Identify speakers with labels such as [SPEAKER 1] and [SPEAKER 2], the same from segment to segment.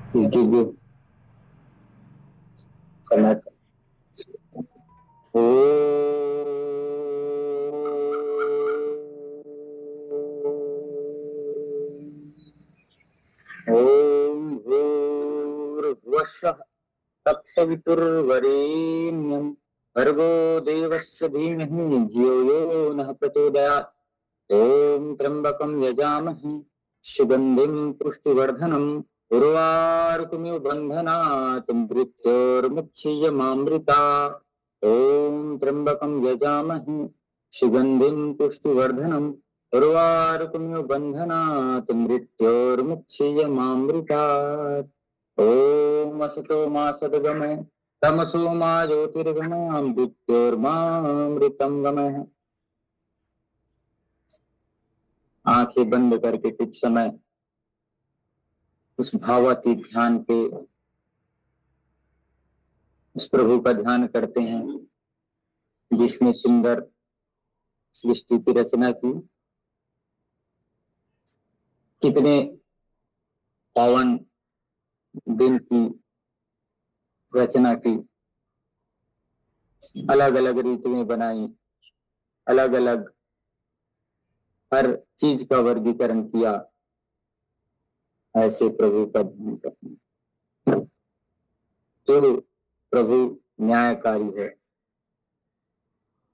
[SPEAKER 1] इस दिव्य समय पर ओ ओम भूर्भुवस्सुः तत्सवितुर्वरेण्यं भर्गो देवस्य धीमहि धियो यो नः प्रचोदयात्। ओम त्र्यंबकं यजामहे सुगंधिं पुष्टिवर्धनम् उर्वारुकमिव बन्धनात् मृत्योर्मुक्षीयमामृतात्। ओम त्र्यंबकं यजामहे सुगंधिं पुष्टिवर्धनम् उर्वारुकमिव बन्धनात् मृत्योर्मुक्षीयमामृतात्। ओम असतो मा सद्गमय तमसो मा ज्योतिर्गमय मृत्योर्मामृतं गमय। आंखें बंद करके कुछ समय उस भावातीत ध्यान पे उस प्रभु का ध्यान करते हैं जिसने सुंदर सृष्टि की रचना की। कितने पावन दिन की रचना की, अलग अलग ऋतुएं बनाई, अलग अलग हर चीज का वर्गीकरण किया। ऐसे प्रभु का ध्यान करना जो प्रभु न्यायकारी है,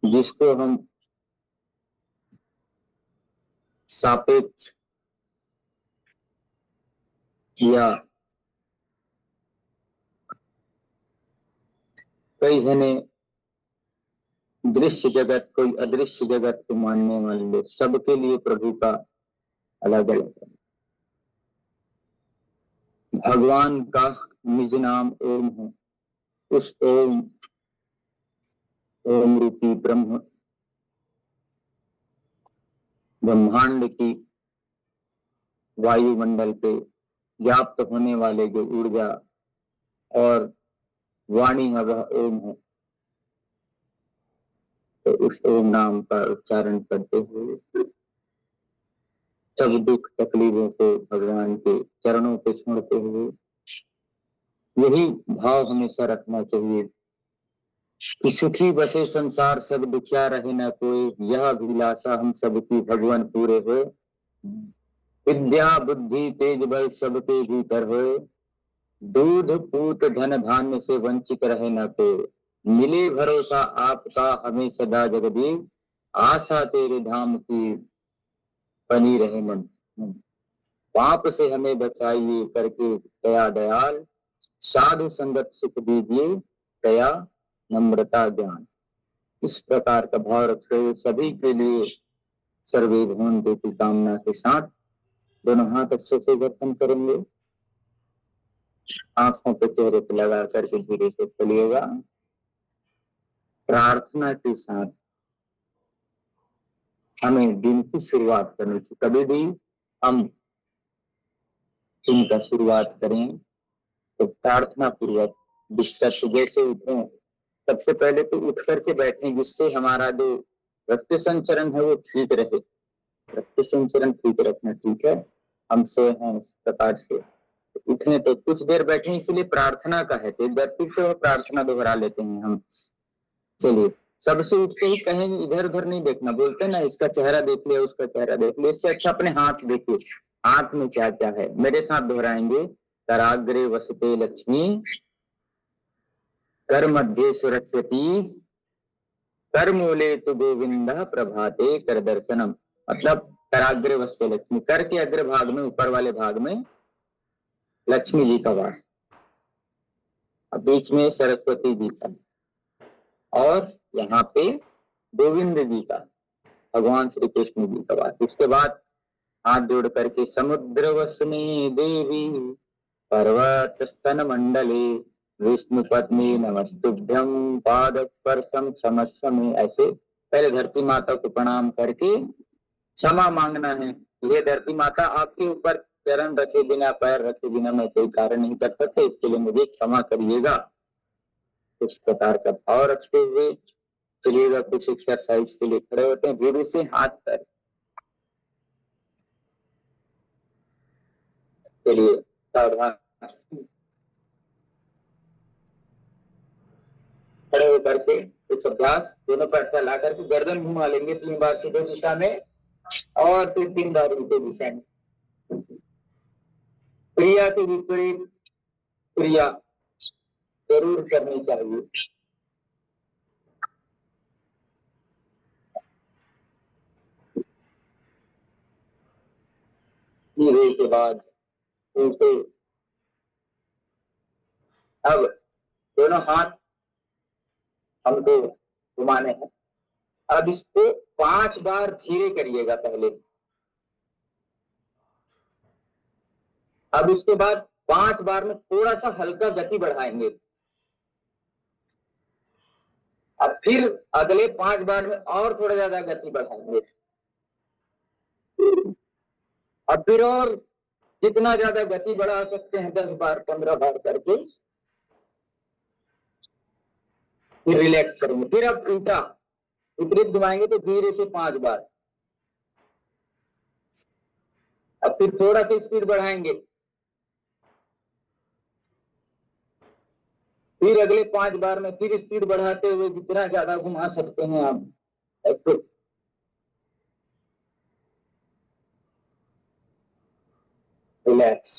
[SPEAKER 1] जिसको हम सापेक्ष किया। कई जने दृश्य जगत, कोई अदृश्य जगत को मानने वाले लोग, सबके लिए प्रभु का अलग अलग है। भगवान का निज नाम ओम है। उस ओम ओम रूपी ब्रह्मांड की वायुमंडल पे व्याप्त होने वाले जो ऊर्जा और वाणी है वह ओम है। तो उस ओम नाम का उच्चारण करते हुए सब दुख तकलीफों को भगवान के चरणों पे छोड़ते हुए यही भाव हमेशा रखना चाहिए कि सुखी बसे संसार सब दुखिया रहे न कोई, यह अभिलाषा हम सबकी भगवान पूरे हो। विद्या बुद्धि तेज बल सबके भीतर हो, दूध पूत धन धान्य से वंचित रहे न कोई। मिले भरोसा आपका हमें सदा जगदीव, आशा तेरे धाम की बनी रहे मन। पाप से हमें बचाइए करके दया दयाल, साधु संगत सुख दीजिए दया नम्रता ज्ञान। इस प्रकार का भाव रखते हुए सभी के लिए सर्वे भवन्तु की कामना के साथ दोनों हाथ अच्छे से दर्शन करेंगे। आंखों पे चेहरे पे लगा करके धीरे से चलिएगा। प्रार्थना के साथ हमें दिन की शुरुआत करनी चाहिए। कभी भी हम दिन का शुरुआत करें तो प्रार्थना पूर्वक बिस्तर से जैसे उठे सबसे पहले तो उठ करके बैठें, जिससे हमारा जो रक्त संचरण है वो ठीक रहे। रक्त संचरण ठीक रखना, ठीक है। हम सोए हैं इस प्रकार से, उठे तो कुछ देर बैठे, इसलिए प्रार्थना का है। तो एक बार फिर से प्रार्थना दोहरा लेते हैं हम। चलिए, सबसे उठते ही कहेंगे इधर उधर नहीं देखना। बोलते ना इसका चेहरा देख लिया उसका चेहरा देख लिया, इससे अच्छा अपने हाथ देखिए, हाथ में क्या क्या है। मेरे साथ दोहराएंगे। कराग्रे वसते लक्ष्मी, कर मध्य सुरक्षति, कर मूले तो गोविंद प्रभाते कर दर्शनम। मतलब कराग्रे वसते लक्ष्मी, कर के अग्रभाग में, ऊपर वाले भाग में लक्ष्मी जी का वास, बीच में सरस्वती जी का, और यहाँ पे गोविंद जी का, भगवान श्री कृष्ण जी का वास। उसके बाद हाथ जोड़ करके समुद्र वसने देवी पर्वत स्तन मंडले विष्णु पत्नी नमस्तुभ्यं पाद स्पर्शम क्षमस्व में। ऐसे पहले धरती माता को प्रणाम करके क्षमा मांगना है। ये धरती माता आपके ऊपर चरण रखे बिना, पैर रखे बिना मैं कोई कार्य नहीं कर सकता, इसके लिए मुझे क्षमा करिएगा। इस प्रकार का भाव रखते हुए चलिएगा। कुछ एक्सरसाइज के लिए खड़े होते हैं, धीरे से हाथ पैर। चलिए, सावधान खड़े होकर के कुछ अभ्यास, दोनों पैर फैला करके गर्दन घुमा लेंगे 3 बार सीधे दिशा में और फिर 3 बार उल्टे दिशा में। क्रिया के विपरीत क्रिया जरूर करनी चाहिए। धीरे के बाद उल्टे। अब दोनों हाथ हमको घुमाने हैं। अब इसको 5 बार धीरे करिएगा पहले। अब उसके बाद 5 बार में थोड़ा सा हल्का गति बढ़ाएंगे। अब फिर अगले 5 बार में और थोड़ा ज्यादा गति बढ़ाएंगे। अब फिर और जितना ज्यादा गति बढ़ा सकते हैं 10 बार 15 बार करके फिर रिलैक्स करेंगे। फिर अब उल्टा विपरीत घुमाएंगे तो धीरे से 5 बार। अब फिर थोड़ा सा स्पीड बढ़ाएंगे। फिर अगले 5 बार में फिर स्पीड बढ़ाते हुए जितना ज्यादा घुमा सकते हैं आप। रिलैक्स,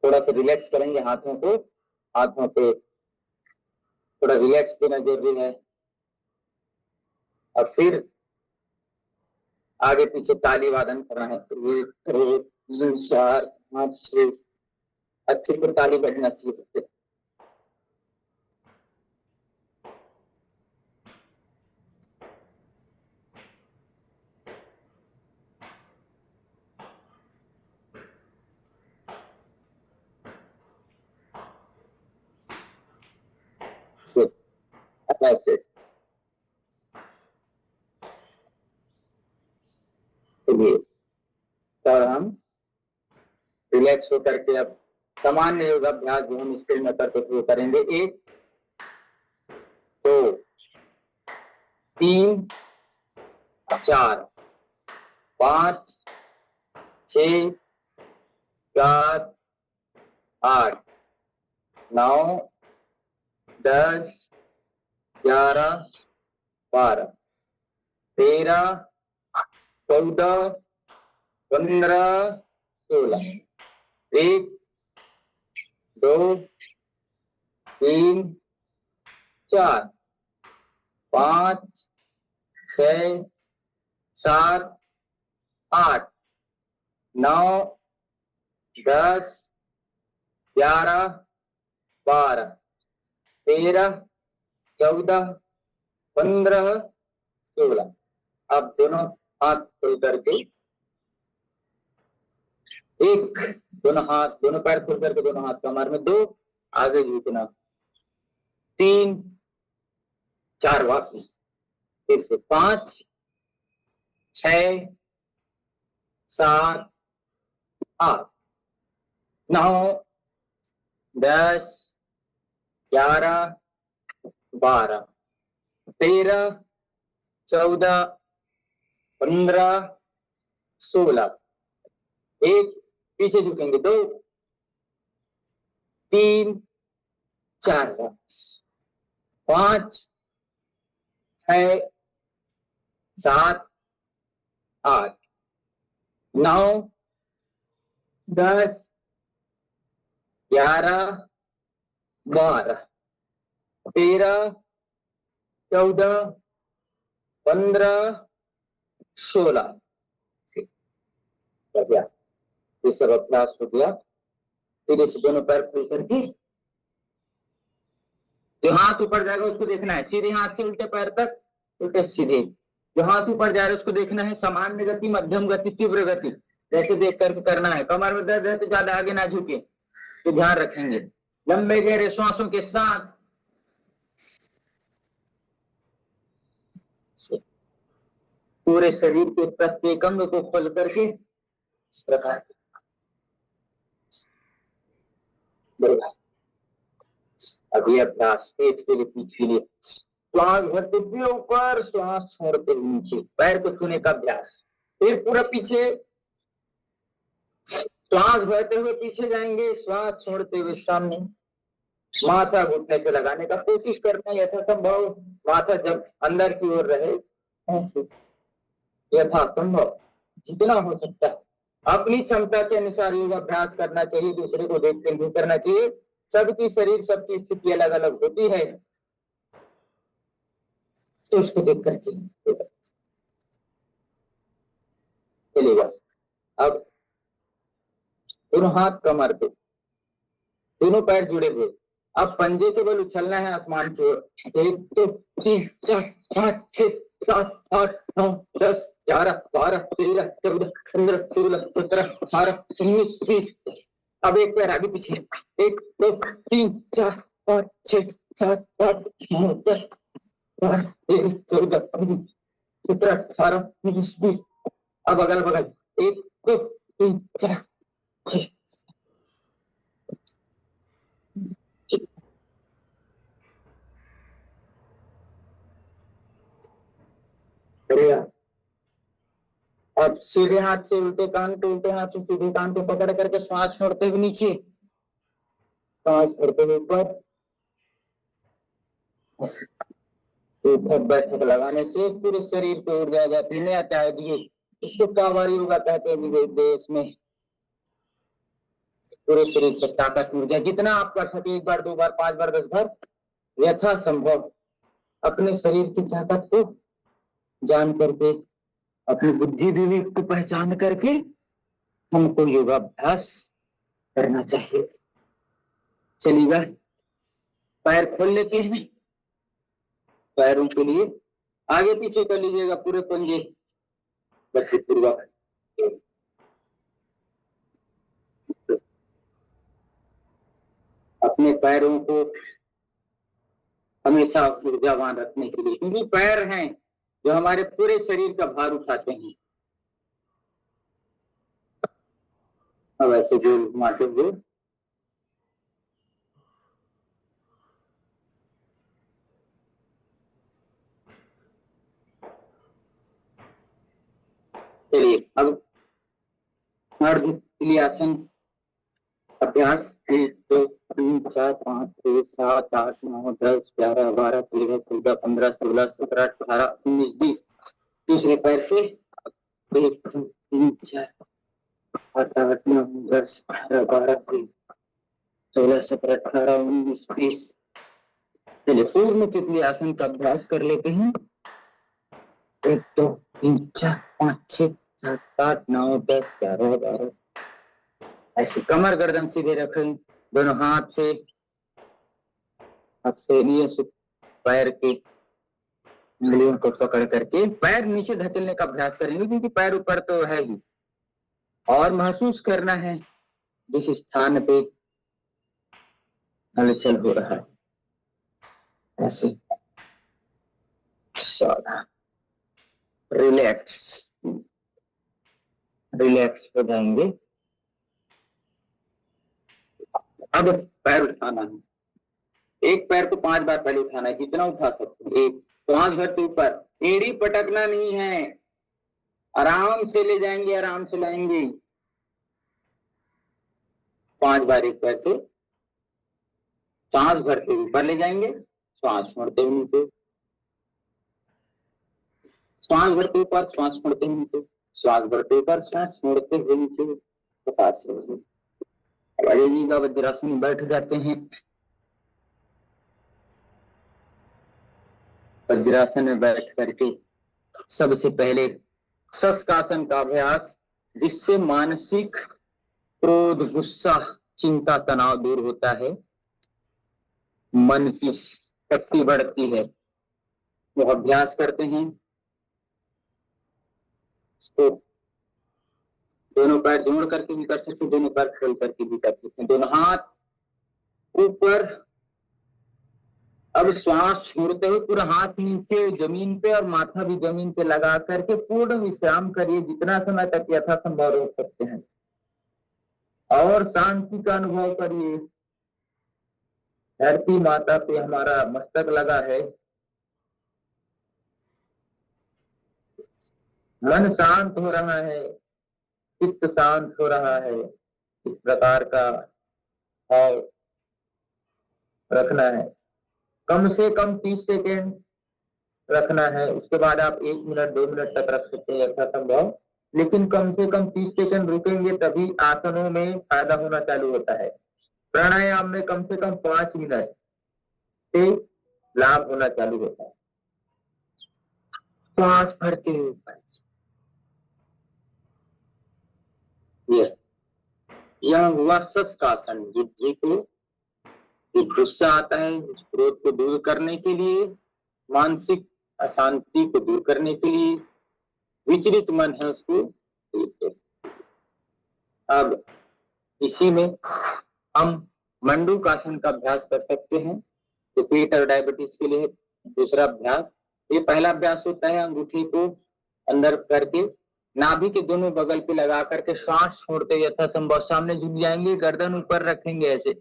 [SPEAKER 1] थोड़ा सा रिलैक्स करेंगे हाथों को। हाथों पे थोड़ा रिलैक्स देना जरूरी है। अब फिर आगे पीछे ताली वादन करना है। 1 2 3 4 5 6 अच्छे से ताली बजना चाहिए। ऐसे तो हम रिलैक्स होकर के अब सामान्य योगाभ्यास जो हम स्कूल में करते थे करेंगे। 1 2 3 4 5 6 7 8 9 10 11 12 13 14 15 16 1 2 3 4 5 6 7 8 9 10 11 12 13 14 15 16। अब दोनों हाथ खोल करके दोनों पैर खोल करके दोनों हाथ कमर में 2 आगे झुकना 3 4 वापस फिर से 5 6 7 8 9 10 11 12 13 14 15 16। 1 पीछे झुकेंगे 2 3 4 5 6 7 8 9 10 11 12 13 14 15 16। ये सब अभ्यास हो गया। सीधे से दोनों पैर खोल करके जो हाथ ऊपर जाएगा उसको देखना है। सीधे हाथ से उल्टे पैर तक, उल्टे सीधे। जो हाथ ऊपर जा रहा है उसको देखना है। सामान्य गति, मध्यम गति, तीव्र गति जैसे देख करके करना है। कमर में दर्द है तो ज्यादा आगे ना झुके, तो ध्यान रखेंगे। लंबे गहरे श्वासों के साथ पूरे शरीर के प्रत्येक अंग को खोल करके इस प्रकार अभी अभ्यास पेट के लिए, पीठ के लिए। श्वास भरते फिर ऊपर, श्वास छोड़ते नीचे, पैर को छूने का अभ्यास। फिर पूरा पीछे श्वास भरते हुए पीछे जाएंगे, श्वास छोड़ते हुए सामने। माथा घुटने से लगाने का कोशिश करना यथासंभव, माथा जब अंदर की ओर रहे ऐसे यथासंभव जितना हो सकता है। अपनी क्षमता के अनुसार योग अभ्यास करना चाहिए, दूसरे को देख कर नहीं करना चाहिए। सबकी शरीर सबकी स्थिति अलग अलग होती है, तो उसको देख करके चलेगा। अब दोनों हाथ कमर पे, दोनों पैर जुड़े हुए, अब पंजे के बल उछलना है आसमान की ओर। 1 2 3 4 5 6 7 8 9 10 11 12 13 14 15 16 17 18 19 20। अब एक पैर आगे पीछे, 1 2 3 4 5 6 7 8 9 10 12 13 14 15 17 18 19 20। अब अगल बगल 1 2 3 4 6। अब सीधे हाथ से उल्टे कान पे, उल्टे हाथ से सीधे कान पे पकड़ करके श्वास छोड़ते हुए नीचे, श्वास छोड़ते हुए ऊपर। उठक बैठक लगाने से पूरे शरीर को ऊर्जा जाती है, आता है दिए। इसको कावर योगा कहते हैं विवेक देश में। पूरे शरीर से ताकत ऊर्जा जितना आप कर सके, 1 बार 2 बार 5 बार 10 बार यथा संभव अपने शरीर की ताकत को जान करके, अपनी बुद्धि विवेक को पहचान करके हमको योगाभ्यास करना चाहिए। चलिएगा, पैर खोल लेते हैं। पैरों के लिए आगे पीछे कर लीजिएगा, पूरे पंजे पूर्वक। अपने पैरों को हमेशा ऊर्जावान रखने के लिए, क्योंकि पैर हैं जो हमारे पूरे शरीर का भार उठाते हैं। अब ऐसे गोल घुमाते हुए चलिए, अब आसन अभ्यास 1 2 3 4 5 6 7 8 9 10 11 12 13 14 15 16 17 18 19 20। दूसरे पैर से 1 2 3 4 7 8 9 10 11 12 13 16 17 18 19 20। चलिए, पूर्ण तितली आसन का अभ्यास कर लेते हैं। 1 2 3 4 5 6 7 8 9 10 11 12। ऐसे कमर गर्दन सीधे रखें, दोनों हाथ से पैर के उंगलियों को पकड़ करके पैर नीचे धकेलने का अभ्यास करेंगे, क्योंकि पैर ऊपर तो है ही, और महसूस करना है जिस स्थान पे हलचल हो रहा है। ऐसे रिलैक्स रिलैक्स हो जाएंगे। अब पैर उठाना है, एक पैर को 5 बार पहले उठाना है, जितना उठा सकते हैं। 1 श्वास भरते ऊपर, एड़ी पटकना नहीं है, आराम से ले जाएंगे, आराम से लाएंगे। 5 बार एक पैर से सांस भरते ऊपर ले जाएंगे, श्वास छोड़ते हुए नीचे, श्वास भरते ऊपर, श्वास छोड़ते हुए नीचे, श्वास भरते ऊपर, श्वास छोड़ते हुए नीचे। अजय जी का वज्रासन बैठ जाते हैं। वज्रासन में बैठ करके सबसे पहले शस्कासन का अभ्यास, जिससे मानसिक क्रोध, गुस्सा, चिंता, तनाव दूर होता है, मन की शक्ति बढ़ती है। वो अभ्यास करते हैं। तो दोनों पैर जोड़ करके भी कर सकते, दोनों पैर खोल करके भी कर सकते हैं, दोनों हाथ ऊपर। अब श्वास छोड़ते हुए पूरा हाथ नीचे जमीन पे और माथा भी जमीन पे लगा करके पूर्ण विश्राम करिए, जितना समय तक यथासंभव रोक सकते हैं, और शांति का अनुभव करिए। धरती माता पे हमारा मस्तक लगा है, मन शांत हो रहा है, चित्त शांत हो रहा है, इस प्रकार का भाव रखना है। कम से कम 30 सेकेंड रखना है, उसके बाद आप 1 मिनट 2 मिनट तक रख सकते हैं यथासंभव, लेकिन कम से कम 30 सेकेंड रुकेंगे तभी आसनों में फायदा होना चालू होता है। प्राणायाम में कम से कम 5 मिनट से लाभ होना चालू होता है। श्वास भरते हुए यह हुआ शस्कासन। बुद्धि को जो गुस्सा आता है उस क्रोध को दूर करने के लिए, मानसिक अशांति को दूर करने के लिए, विचलित मन है उसको दूर करने। अब इसी में हम मंडूकासन का अभ्यास कर सकते हैं। तो पेट और डायबिटीज के लिए दूसरा अभ्यास, ये पहला अभ्यास होता है अंगूठी को अंदर करके नाभि के दोनों बगल पे लगा करके श्वास छोड़ते यथासंभव सामने झुक जाएंगे, गर्दन ऊपर रखेंगे ऐसे,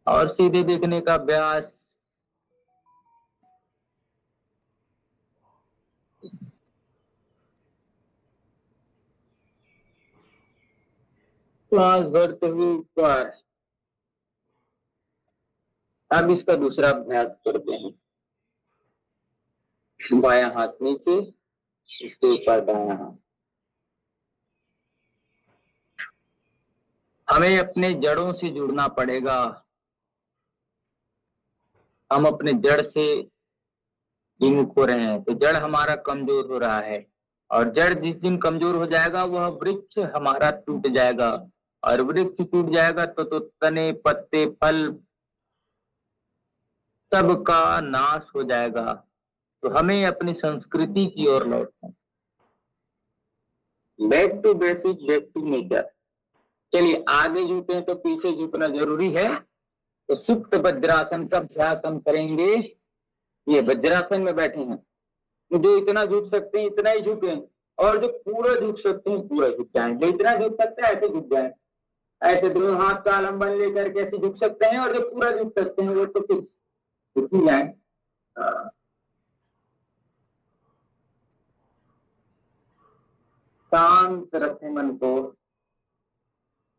[SPEAKER 1] और सीधे देखने का अभ्यास। श्वास भरते हुए ऊपर। अब इसका दूसरा अभ्यास करते हैं। बायां हाथ नीचे, इसके ऊपर दायां हाथ। हमें अपने जड़ों से जुड़ना पड़ेगा। हम अपने जड़ से विमुख हो रहे हैं, तो जड़ हमारा कमजोर हो रहा है, और जड़ जिस दिन कमजोर हो जाएगा वह वृक्ष हमारा टूट जाएगा, और वृक्ष टूट जाएगा तो तने पत्ते फल सबका नाश हो जाएगा। तो हमें अपनी संस्कृति की ओर लौटना, back to basic, back to nature. चलिए आगे झुके तो पीछे झुकना जरूरी है। तो सुप्त वज्रासन का अभ्यास हम करेंगे। ये वज्रासन में बैठे हैं, जो इतना झुक सकते हैं इतना ही झुके, और जो पूरा झुक सकते हैं पूरा झुक जाए। जो इतना झुक सकता है ऐसे झुक जाए, ऐसे दोनों हाथ का आलम्बन लेकर के ऐसे झुक सकते हैं, और जो पूरा झुक सकते हैं वो तो फिर झुक ही जाए। शांत रखें मन को,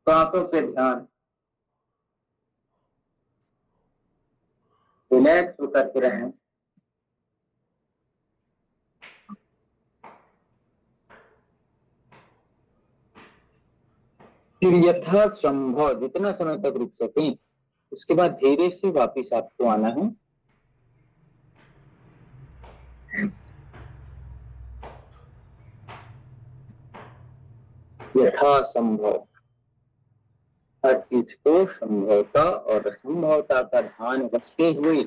[SPEAKER 1] सांसों से ध्यान, रिलैक्स होकर के रहें। फिर यथासंभव जितना समय तक रुक सकें, उसके बाद धीरे से वापिस आपको आना है। यथासंभव हर चीज को संभवता और असंभवता का ध्यान रखते हुए,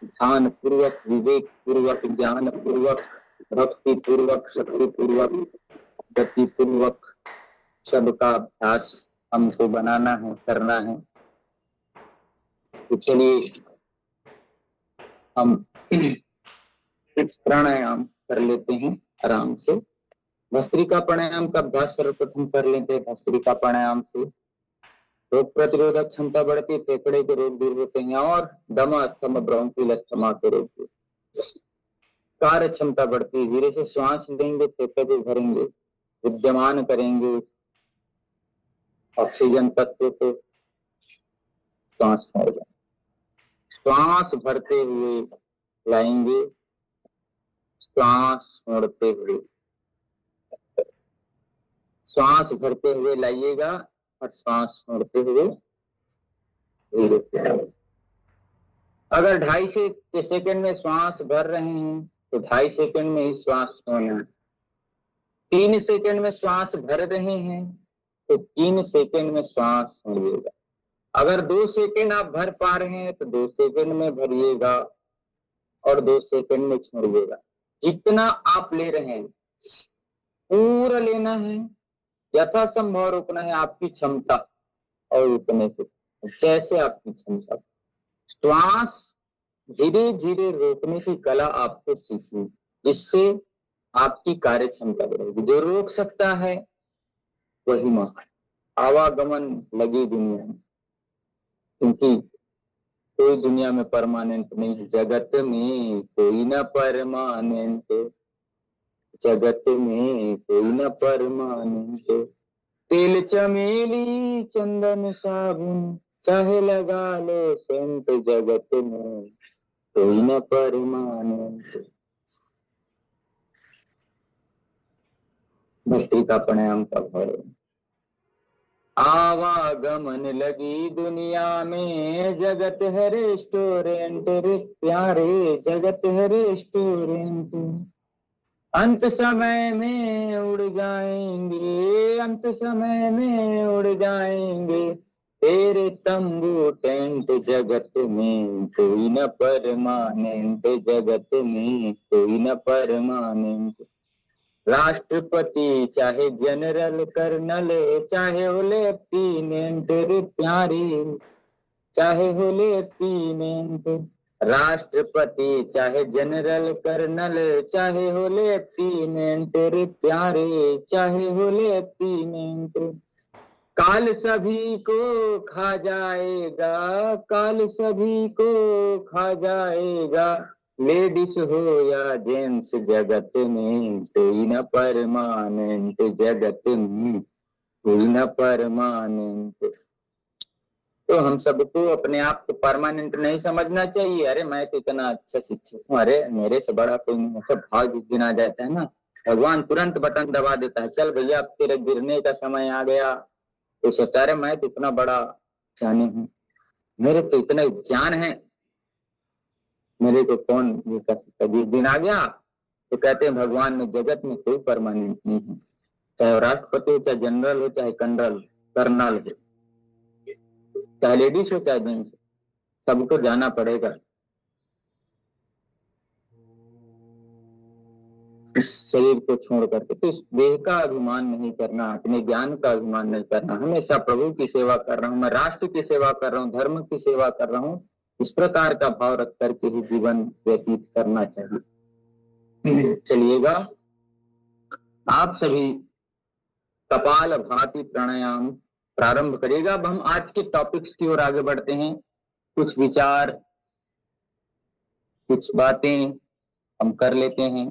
[SPEAKER 1] ध्यान पूर्वक, विवेक पूर्वक, ज्ञान पूर्वक, भक्ति पूर्वक, शक्ति पूर्वक, गति पूर्वक सबका अभ्यास हमको बनाना है, करना है। तो चलिए हम प्राणायाम कर लेते हैं आराम से। भस्त्रिका प्राणायाम का अभ्यास सर्वप्रथम कर लेते हैं। भस्त्रिका प्राणायाम से रोग प्रतिरोधक क्षमता बढ़ती है, फेफड़े के रोग दूर होते हैं, और दमा, अस्थमा, ब्रोंकियल अस्थमा के रोग, कार्य क्षमता बढ़ती है। धीरे से श्वास लेंगे, फेफड़े को भरेंगे, विद्यमान करेंगे ऑक्सीजन तत्व को, श्वास छोड़ेंगे, श्वास भरते हुए लाएंगे, श्वास छोड़ते हुए, श्वास भरते हुए लाइएगा और श्वास छोड़ते हुए धीरे से। अगर 2.5 सेकंड में श्वास भर रहे हैं तो 2.5 सेकंड में ही श्वास छोड़ना। 3 सेकंड में श्वास भर रहे हैं तो 3 सेकंड में श्वास छोड़िएगा। अगर 2 सेकंड आप भर पा रहे हैं तो 2 सेकंड में भरिएगा और 2 सेकंड में छोड़िएगा। जितना आप ले रहे हैं पूरा लेना है, यथासंभव रोकना है आपकी क्षमता, और रुकने से जैसे आपकी क्षमता। श्वास धीरे धीरे रोकने की कला आपको सीखनी, जिससे आपकी कार्य क्षमता बढ़ेगी। जो रोक सकता है वही महान। आवागमन लगी दुनिया में, क्योंकि कोई दुनिया में परमानेंट नहीं, जगत में कोई ना परमानेंट। जगत में कोई न परमानंद। तेल चमेली चंदन साबुन चाहे लगा लो सेंट, जगत में कोई न परमानंद। भस्त्रिका प्राणायाम का भाव। आवागमन लगी दुनिया में, जगत है रेस्टोरेंट रे प्यारे, जगत है रेस्टोरेंट। अंत समय में उड़ जाएंगे, अंत समय में उड़ जाएंगे तेरे तंबू टेंट, जगत में कोई न परमानेंट, जगत में कोई न परमानेंट। राष्ट्रपति चाहे जनरल कर्नल, चाहे हो लेफ्टिनेंट रे प्यारे, चाहे हो लेफ्टिनेंट। राष्ट्रपति चाहे जनरल कर्नल, चाहे हो लेफ्टिनेंट रे प्यारे, चाहे हो लेफ्टिनेंट। काल सभी को खा जाएगा, काल सभी को खा जाएगा, लेडीज हो या जेंट्स, जगत में कोई न परमानेंट, जगत में कोई न परमानेंट। तो हम सबको अपने आप को परमानेंट नहीं समझना चाहिए। अरे मैं तो इतना अच्छा शिक्षक हूँ, अरे मेरे से बड़ा कोई नहीं। अच्छा भाग जिस दिन आ जाता है ना, भगवान तुरंत बटन दबा देता है, चल भैया अब तेरे गिरने का समय आ गया। तो सोचता है मैं तो इतना बड़ा ज्ञानी हूँ, मेरे तो इतना ज्ञान है, मेरे को कौन ये कर सकता। जिस दिन आ गया तो कहते हैं भगवान में जगत में कोई परमानेंट नहीं है, चाहे राष्ट्रपति हो, चाहे जनरल हो, चाहे कर्नल हो, चाहे लेडीज हो, चाहे जेंट्स, सबको जाना पड़ेगा। इस शरीर को छोड़ करके। तो इस देह का अभिमान नहीं करना, अपने ज्ञान का अभिमान नहीं करना, हमेशा प्रभु की सेवा कर रहा हूँ, मैं राष्ट्र की सेवा कर रहा हूँ, धर्म की सेवा कर रहा हूँ, इस प्रकार का भाव रख करके ही जीवन व्यतीत करना चाहिए। चलिएगा, आप सभी कपाल भाती प्राणायाम प्रारंभ करिएगा। अब हम आज के टॉपिक्स की ओर आगे बढ़ते हैं। कुछ विचार, कुछ बातें हम कर लेते हैं।